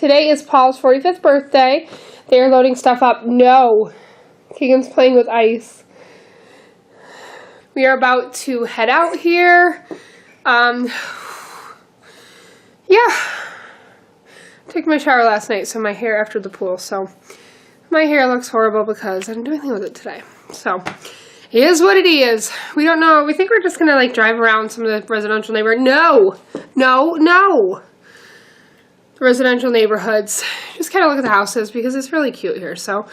today is Paul's 45th birthday. They are loading stuff up. No. Keegan's playing with ice. We are about to head out here. Yeah. Took my shower last night, so my hair after the pool. So my hair looks horrible because I didn't do anything with it today. So it is what it is. We don't know. We think we're just going to like drive around some of the residential neighborhoods. No. Residential neighborhoods. Just kind of look at the houses because it's really cute here. So,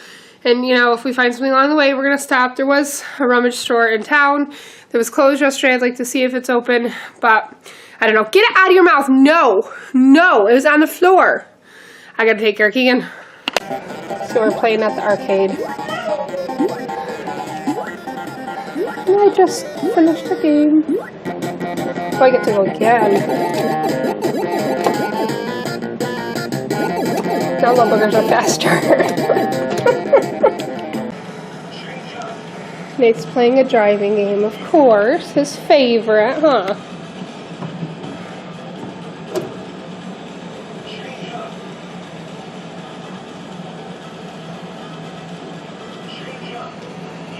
and you know, if we find something along the way, we're going to stop. There was a rummage store in town that was closed yesterday. I'd like to see if it's open, but I don't know. Get it out of your mouth. No, it was on the floor. I got to take care of Keegan. So we're playing at the arcade. And I just finished the game. So I get to go again. Now the boogers are faster. Nate's playing a driving game, of course. His favorite, huh?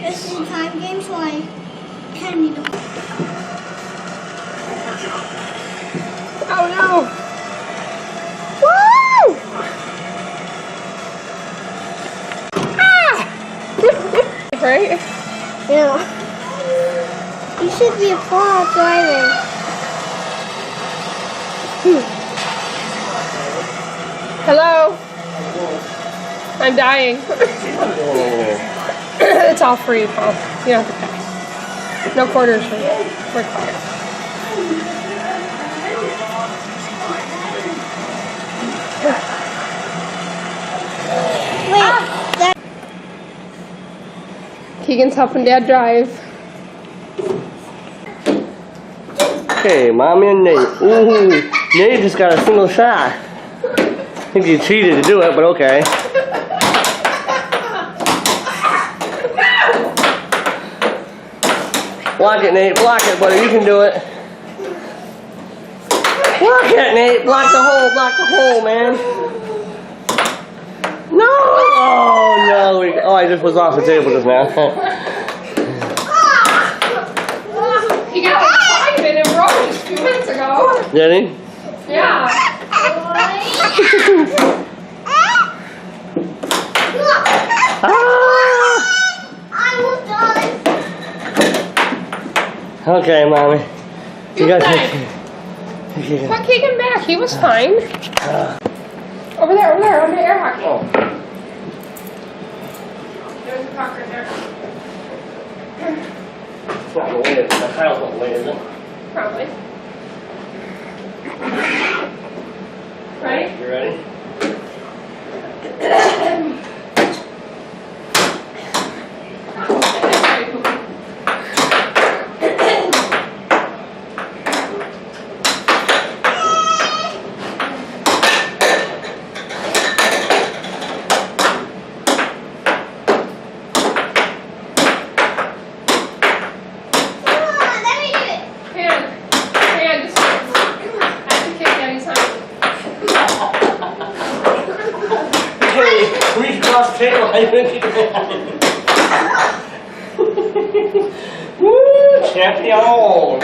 This is a time game, so I kind of need to... Oh no! Right? Yeah. You should be a pro driver. Hello? I'm dying. It's all free, Paul. You don't have to pay. No quarters required. Wait, that... Keegan's helping Dad drive. Okay, Mommy and Nate. Ooh, Nate just got a single shot. I think you cheated to do it, but okay. Block it, Nate. Block it, buddy. You can do it. Block it, Nate. Block the hole. Block the hole, man. No! Oh, no. Oh, I just was off the table just now. He got like 5 minute roll just 2 minutes ago. Did he? Yeah. Okay, Mommy. You got to Put Keegan back. He was fine. Over there, on the air hockey. Oh. There's a puck right there. It's not going to win. The tile's not going to win, is it? Probably. Ready? You ready? Woo, champion!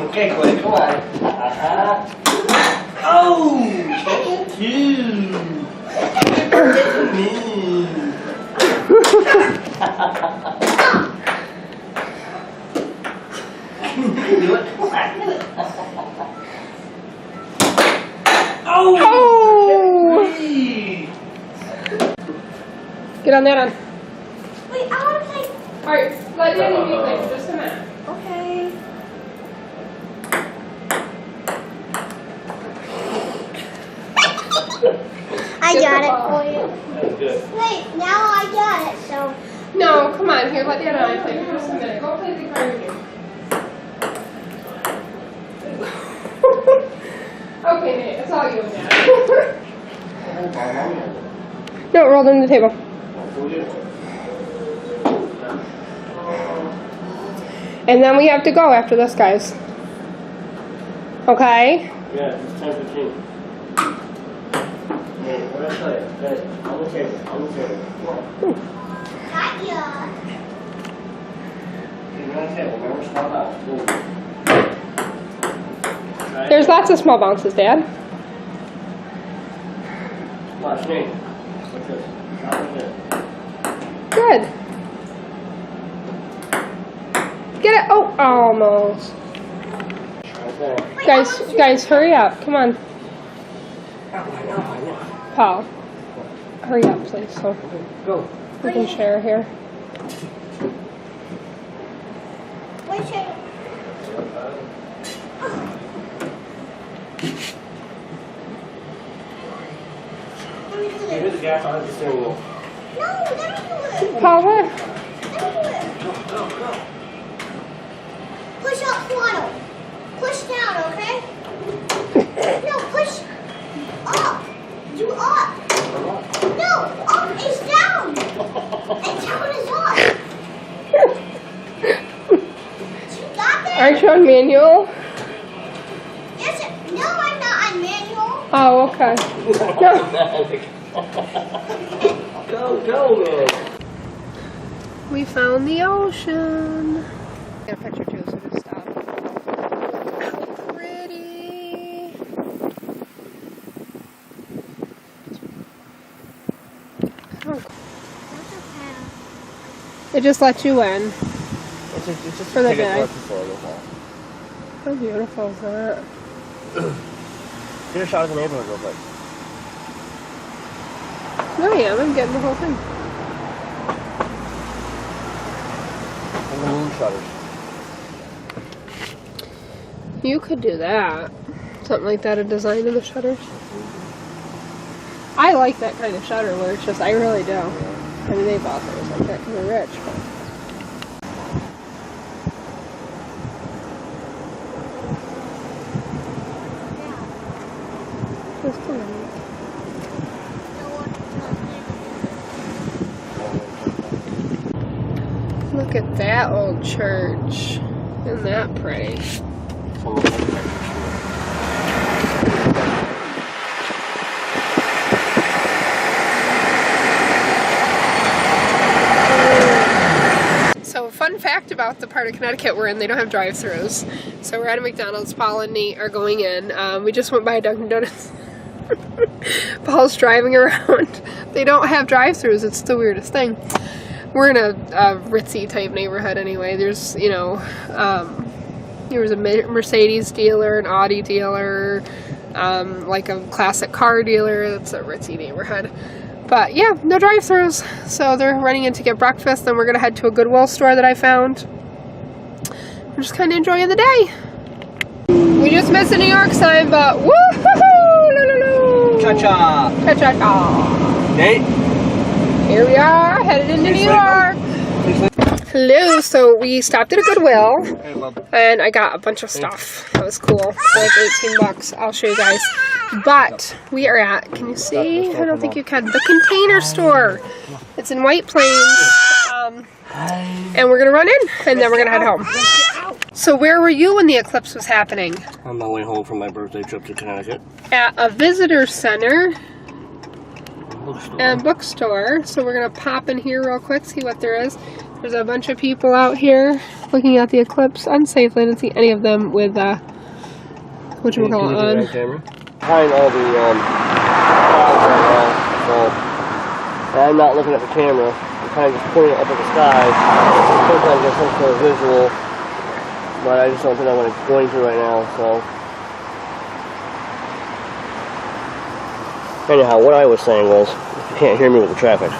Okay, Clay, come on. Oh, two. Me. Do it. Oh! Get on that one. Wait, I want to play. Alright, let Danny be quick. Just a minute. Okay. I got it for you. That's good. Wait, now I got it, so. No, come on. Here, let Dad and I play for just a minute. Go play the card game. Okay, Nate. It's all you and Dad. No, it rolled under the table. And then we have to go after this, guys. Okay? Yeah, it's 10:15. Hey, what did I tell you? Hey, on the table. On the table. Come on. Got ya. Hey, we're on the table. Remember, small bounce. Move. Right. There's lots of small bounces, Dad. Watch me. Like this. Not like this. Good. Get it. Oh, almost. Right there. Guys, hurry up. Come on. Paul, hurry up, please, so Go. we can share here. Where's your... Here's the gas on the steering wheel. No, let me do it. Paul, what? Let me do it. Push up throttle. Push down, okay? No, push up. Do up. No, up is down. And down is up. You got that? Aren't you on manual? Yes, no, I'm not on manual. Oh, okay. No. Go, man. We found the ocean. Get a picture too, so just stop. Pretty. Oh, it just lets you in. It's just For the ticket day. left before the wall. How beautiful is that? Get a shot of the neighborhood real quick. No, I am. I'm getting the whole thing. And the moon shutters. You could do that. Something like that, a design of the shutters. I like that kind of shutter where it's just, I really do. I mean, they bought those like that because they're rich. But. Just a minute. Look at that old church. Isn't that pretty? So, fun fact about the part of Connecticut we're in, they don't have drive-thrus. So we're at a McDonald's. Paul and Nate are going in. We just went by a Dunkin' Donuts. Paul's driving around. They don't have drive-thrus. It's the weirdest thing. We're in a ritzy type neighborhood anyway. There's, you know, there was a Mercedes dealer, an Audi dealer, like a classic car dealer. That's a ritzy neighborhood. But yeah, no drive-thrus. So they're running in to get breakfast. Then we're going to head to a Goodwill store that I found. We're just kind of enjoying the day. We just missed the New York sign, but woo-hoo-hoo! Cha-cha! Cha-cha-cha! Nate? Here we are, headed into New York. Hello, so we stopped at a Goodwill, and I got a bunch of stuff. That was cool. Like 18 bucks. I'll show you guys. But we are at, can you see? I don't think you can. The Container Store. It's in White Plains. And we're gonna run in, and then we're gonna head home. So where were you when the eclipse was happening? On my way home from my birthday trip to Connecticut. At a visitor center. Bookstore. And bookstore. So we're gonna pop in here real quick, see what there is. There's a bunch of people out here looking at the eclipse unsafely. I didn't see any of them with whatchamacallit on. Behind all the clouds right now, so I'm not looking at the camera. I'm kind of just pointing up at the sky. Sometimes I get some sort of visual, but I just don't think I'm going to right now. So anyhow, what I was saying was, if you can't hear me with the traffic,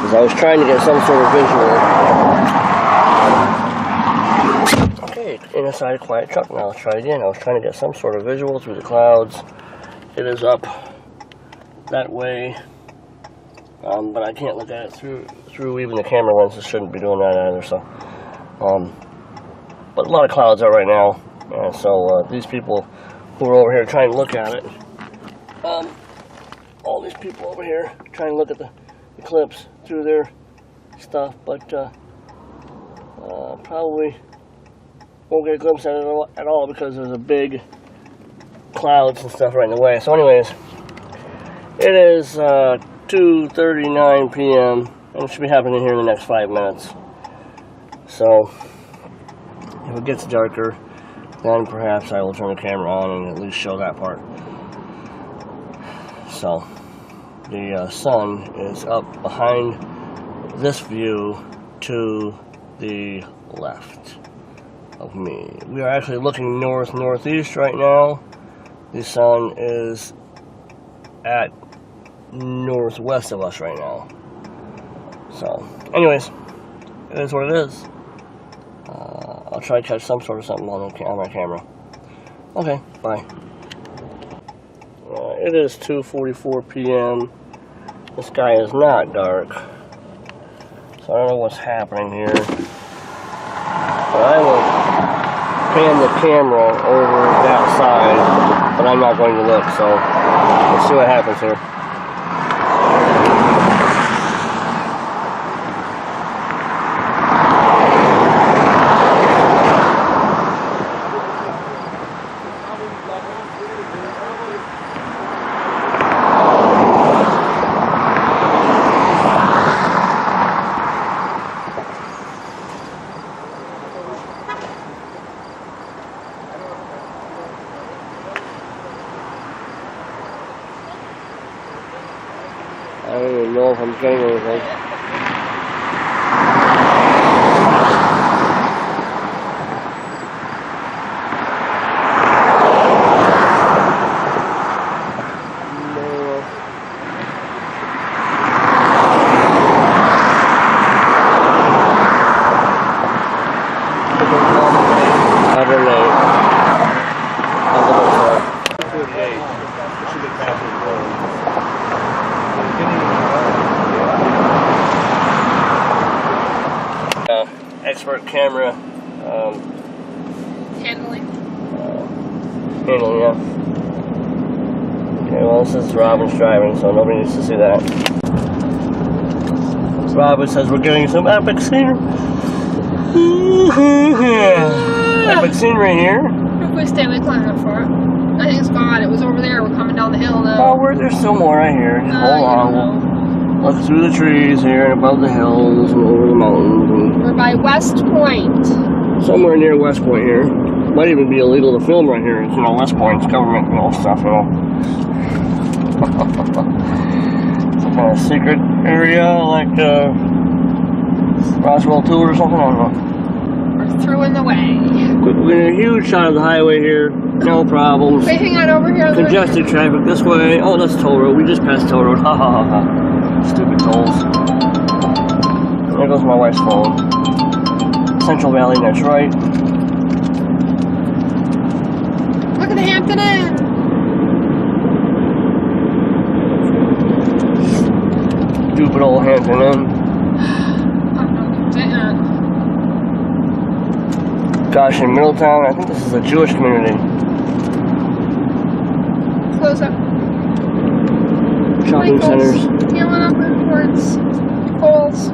is I was trying to get some sort of visual. Okay, inside a quiet truck now. Let's try it again. I was trying to get some sort of visual through the clouds. It is up that way, but I can't look at it through even the camera lenses. Shouldn't be doing that either. So, but a lot of clouds out right now, and so these people who are over here trying to look at it, all these people over here trying to look at the eclipse through their stuff, but probably won't get a glimpse at it at all because there's a big clouds and stuff right in the way. So anyways, It is 2:39 p.m. and it should be happening here in the next 5 minutes. So, if it gets darker, then perhaps I will turn the camera on and at least show that part. So, the sun is up behind this view to the left of me. We are actually looking northeast right now. The sun is at northwest of us right now. So, anyways, it is what it is. I'll try to catch some sort of something on my camera. Okay, bye. It is 2:44 p.m. The sky is not dark, so I don't know what's happening here. But I will pan the camera over that side, but I'm not going to look, so let's see what happens here. I don't even know if I'm getting anything. Expert camera Handling. handling, yeah. Okay, well, this is Robin's driving, so nobody needs to see that. Robin says we're getting some epic scenery. Epic scenery here. If we stay, we climb up for it. I think it's gone. It was over there. We're coming down the hill now. Oh, there's still more right here. Just hold on. We'll look through the trees here and above the hills and over the mountains. And We're by West Point. somewhere near West Point here. Might even be illegal to film right here. It's, West Point's government stuff, Some kind of secret area like Roswell 2 or something, I don't know. We're through in the way. We're getting a huge shot of the highway here. No problems. Wait, hang on over here. Congested traffic this way. Oh, that's toll road. We just passed toll road. Ha ha ha ha. Stupid tolls. There goes my wife's phone. Central Valley, that's right. Look at the Hampton Inn. Stupid old Hampton Inn. Gosh, in Middletown, I think this is a Jewish community. Close up. Shopping centers. You went up towards Coles.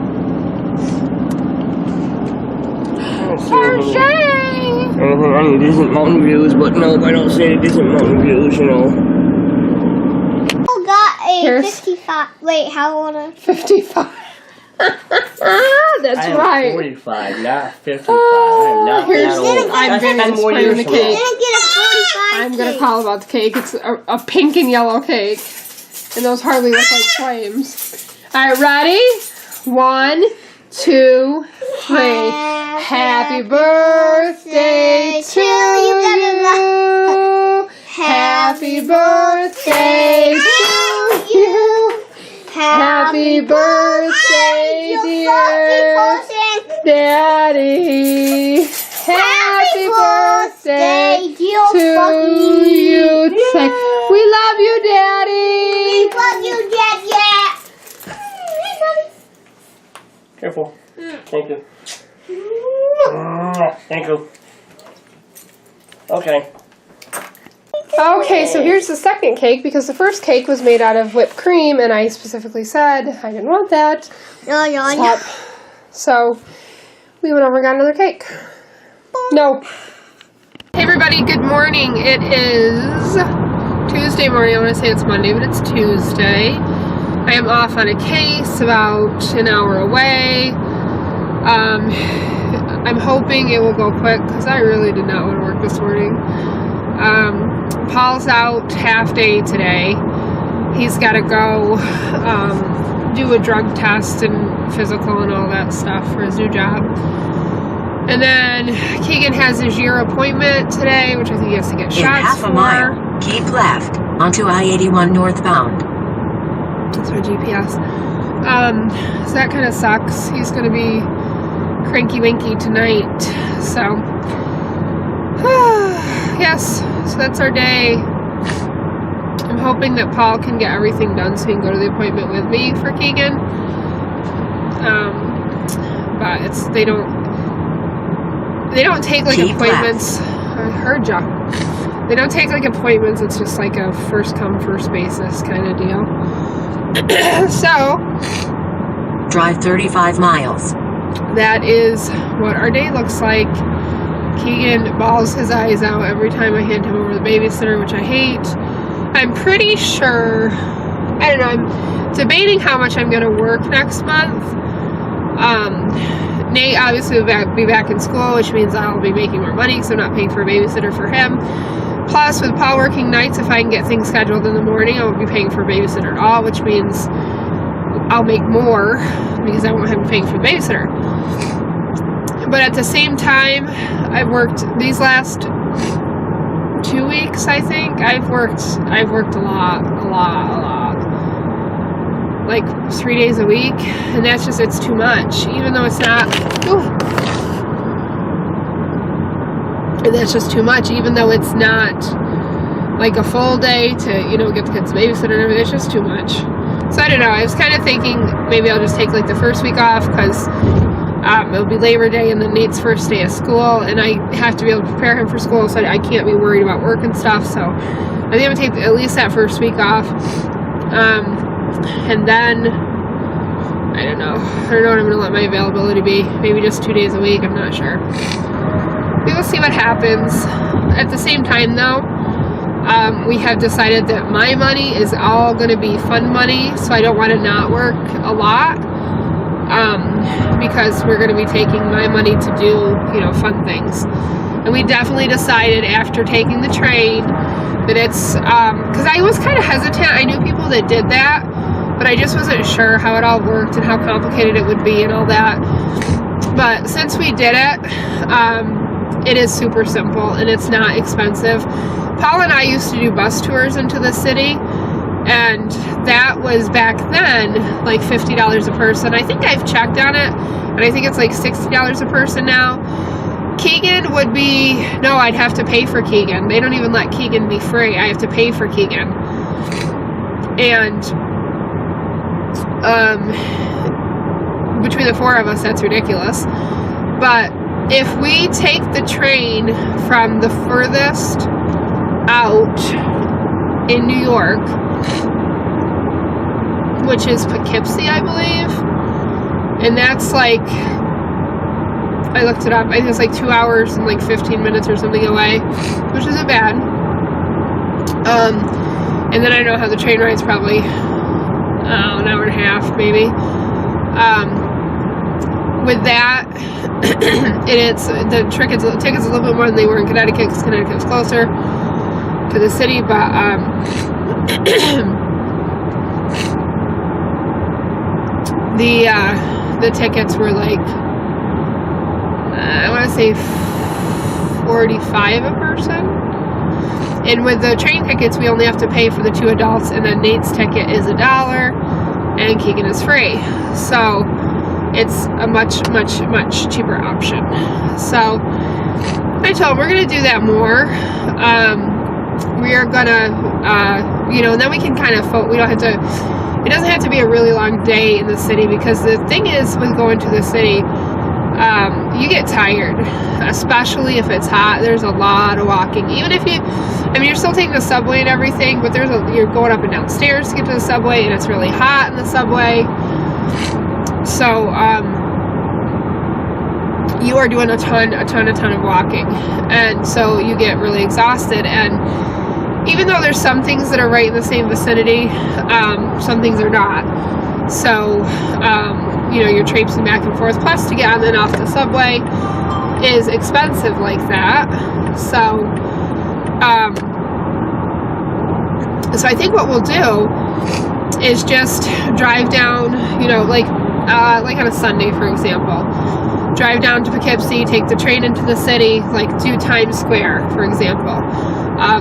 Anything, any decent mountain views, but nope, I don't see any decent mountain views, Oh, got a Here's- 55. Wait, how old are 55. That's right. 45, not 55. Here's, old. I'm That's 10 going to more spray years the from cake. gonna get a 45? I'm going to call about the cake. It's a pink and yellow cake. And those hardly look like flames. Alright, ready? 1, 2, 3. Happy birthday to you. Happy birthday to you. Happy birthday, dear Daddy. Happy birthday to you. Say, we love you, Daddy. Love you, Dad, yeah. Careful. Thank you. Thank you. Okay. Okay, so here's the second cake because the first cake was made out of whipped cream, and I specifically said I didn't want that. Stop. So we went over and got another cake. No. Hey everybody, good morning. It is Tuesday morning. I want to say it's Monday, but it's Tuesday. I am off on a case about an hour away. I'm hoping it will go quick because I really did not want to work this morning. Paul's out half day today. He's got to go do a drug test and physical and all that stuff for his new job. And then Keegan has his year appointment today, which I think he has to get In shots half for. a mile, keep left onto I-81 northbound. That's my GPS. So that kind of sucks. He's going to be cranky winky tonight. So, yes. So that's our day. I'm hoping that Paul can get everything done so he can go to the appointment with me for Keegan. But they don't take like Keep appointments. I heard ya. They don't take like appointments. It's just like a first come first basis kind of deal. So Drive 35 miles. that is what our day looks like. Keegan bawls his eyes out every time I hand him over the babysitter, which I hate. I'm pretty sure, I don't know, I'm debating how much I'm going to work next month. Nate obviously will be back in school, which means I'll be making more money because I'm not paying for a babysitter for him. Plus, with Paul working nights, if I can get things scheduled in the morning, I won't be paying for a babysitter at all, which means I'll make more because I won't have to pay for the babysitter. But at the same time, I've worked these last 2 weeks, I think. I've worked a lot. Like 3 days a week, and that's just, it's too much. Even though it's not, and that's just too much, even though it's not like a full day to, you know, get the kids babysitter and everything. It's just too much. So I don't know. I was kind of thinking maybe I'll just take like the first week off because it'll be Labor Day and then Nate's first day of school, and I have to be able to prepare him for school, so I can't be worried about work and stuff. So I think I'm gonna take at least that first week off. And then I don't know what I'm gonna let my availability be. Maybe just 2 days a week. I'm not sure. We will see what happens. At the same time, though, we have decided that my money is all gonna be fun money, so I don't want to not work a lot. Because we're going to be taking my money to do, you know, fun things. And we definitely decided after taking the train that it's, because I was kind of hesitant. I knew people that did that, but I just wasn't sure how it all worked and how complicated it would be and all that. But since we did it, it is super simple and it's not expensive. Paul and I used to do bus tours into the city, and that was back then like $50 a person. I think I've checked on it, and I think it's like $60 a person now. Keegan would be, no, I'd have to pay for Keegan. They don't even let Keegan be free. I have to pay for Keegan. And between the four of us, that's ridiculous. But if we take the train from the furthest out in New York, which is Poughkeepsie, I believe, and that's like, I looked it up, I think it's like 2 hours and like 15 minutes or something away, which isn't bad. And then I know how the train ride's probably an hour and a half maybe. With that, it's the tickets a little bit more than they were in Connecticut because Connecticut was closer to the city, but the tickets were like, I want to say $45 a person. And with the train tickets, we only have to pay for the 2 adults, and then Nate's ticket is $1, and Keegan is free. So it's a much cheaper option. So I told him we're gonna do that more. We are gonna, you know, and then we can kind of, we don't have to, it doesn't have to be a really long day in the city, because the thing is with going to the city, you get tired, especially if it's hot. There's a lot of walking. Even if you, I mean, you're still taking the subway and everything, but you're going up and down stairs to get to the subway, and it's really hot in the subway. So, you are doing a ton of walking, and so you get really exhausted. And even though there's some things that are right in the same vicinity, some things are not. So, you know, you're traipsing back and forth. Plus, to get on and off the subway is expensive like that. So, so I think what we'll do is just drive down, you know, like on a Sunday, for example. Drive down to Poughkeepsie, take the train into the city, like do Times Square, for example.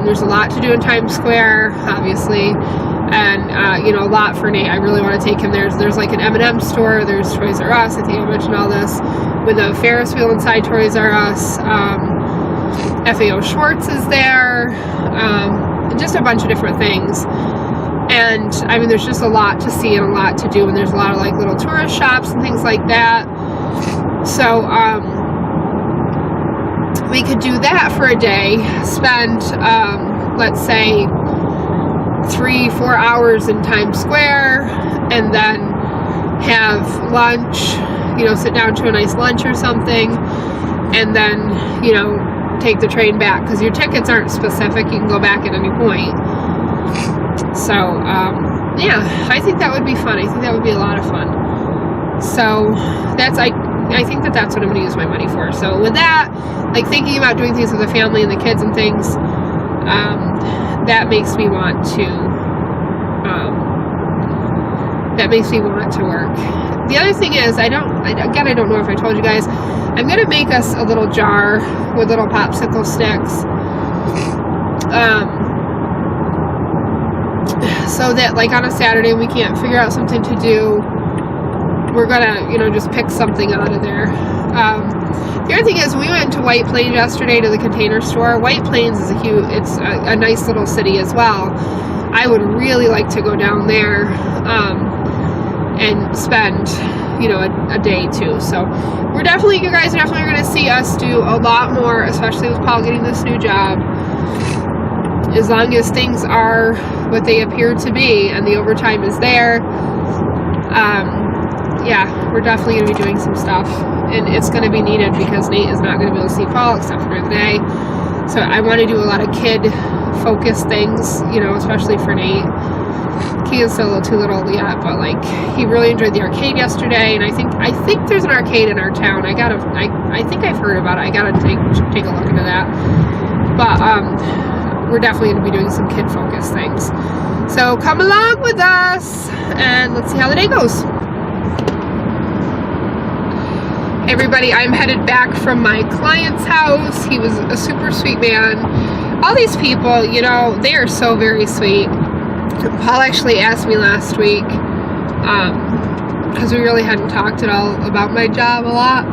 There's a lot to do in Times Square, obviously, and, you know, a lot for Nate. I really want to take him there. There's like an M&M store, there's Toys R Us, I think I mentioned all this, with a Ferris wheel inside Toys R Us. FAO Schwartz is there, just a bunch of different things. And, I mean, there's just a lot to see and a lot to do, and there's a lot of, like, little tourist shops and things like that. So, we could do that for a day, spend, let's say, 3-4 hours in Times Square, and then have lunch, you know, sit down to a nice lunch or something, and then, you know, take the train back, because your tickets aren't specific, you can go back at any point. So, yeah, I think that would be fun. I think that would be a lot of fun. So, that's, I think that that's what I'm going to use my money for. So, with that, like, thinking about doing things with the family and the kids and things, that makes me want to, work. The other thing is, I don't know if I told you guys, I'm going to make us a little jar with little popsicle sticks. So that, like, on a Saturday we can't figure out something to do, we're gonna, you know, just pick something out of there. The other thing is, we went to White Plains yesterday to the Container Store. White Plains is it's a nice little city as well. I would really like to go down there and spend, you know, a day too. So you guys are definitely going to see us do a lot more, especially with Paul getting this new job. As long as things are what they appear to be and the overtime is there, yeah, we're definitely going to be doing some stuff, and it's going to be needed because Nate is not going to be able to see Paul except for today. So I want to do a lot of kid-focused things, you know, especially for Nate. Keegan's still a little too little yet, but, like, he really enjoyed the arcade yesterday, and I think there's an arcade in our town. I think I've heard about it. I gotta take a look into that. But we're definitely going to be doing some kid-focused things. So come along with us, and let's see how the day goes. Hey everybody, I'm headed back from my client's house. He was a super sweet man. All these people, you know, they are so very sweet. Paul actually asked me last week, because we really hadn't talked at all about my job a lot.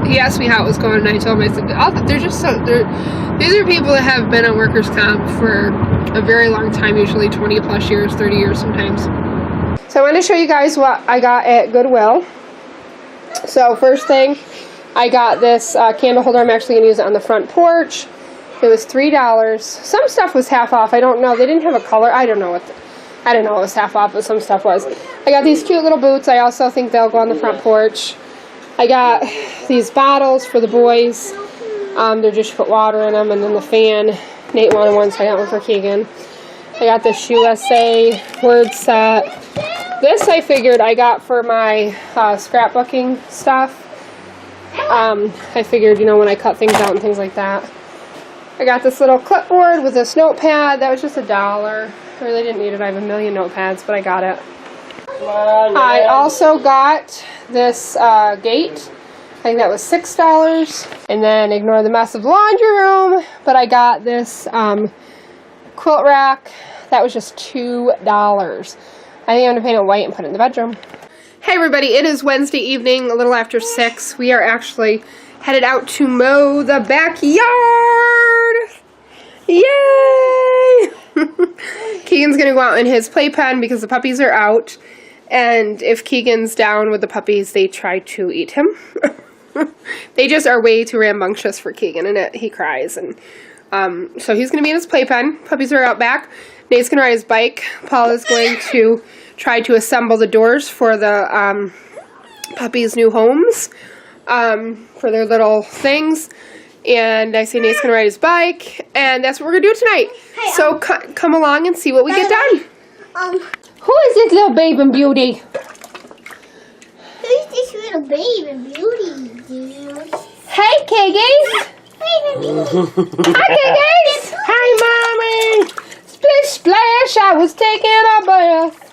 He asked me how it was going, and I told him, I said, they're just these are people that have been on workers' comp for a very long time, usually 20 plus years, 30 years sometimes. So I want to show you guys what I got at Goodwill. So first thing, I got this candle holder. I'm actually going to use it on the front porch. It was $3. Some stuff was half off. I don't know. They didn't have a color. I don't know I didn't know it was half off, but some stuff was. I got these cute little boots. I also think they'll go on the front porch. I got these bottles for the boys. They're just put water in them, and then the fan. Nate wanted one, so I got one for Keegan. I got this USA word set. This I figured I got for my scrapbooking stuff. I figured, you know, when I cut things out and things like that. I got this little clipboard with this notepad. That was just $1. I really didn't need it. I have a million notepads, but I got it. I also got this gate. I think that was $6. And then ignore the mess of the laundry room. But I got this quilt rack. That was just $2. I think I'm going to paint it white and put it in the bedroom. Hey everybody, it is Wednesday evening, a little after 6. We are actually headed out to mow the backyard. Yay! Keegan's going to go out in his playpen because the puppies are out. And if Keegan's down with the puppies, they try to eat him. They just are way too rambunctious for Keegan, and he cries. And so he's going to be in his playpen. Puppies are out back. Nate's going to ride his bike. Paul is going to try to assemble the doors for the puppies' new homes. for their little things. And I say Nate's going to ride his bike. And that's what we're going to do tonight. Hey, so come along and see what we get done. Who is this little baby beauty? Who's this little baby beauty, dude? Hey, Kiggies. Baby beauty. Hi, Kiggies. Hi, Mommy. Splish splash, I was taking a bath.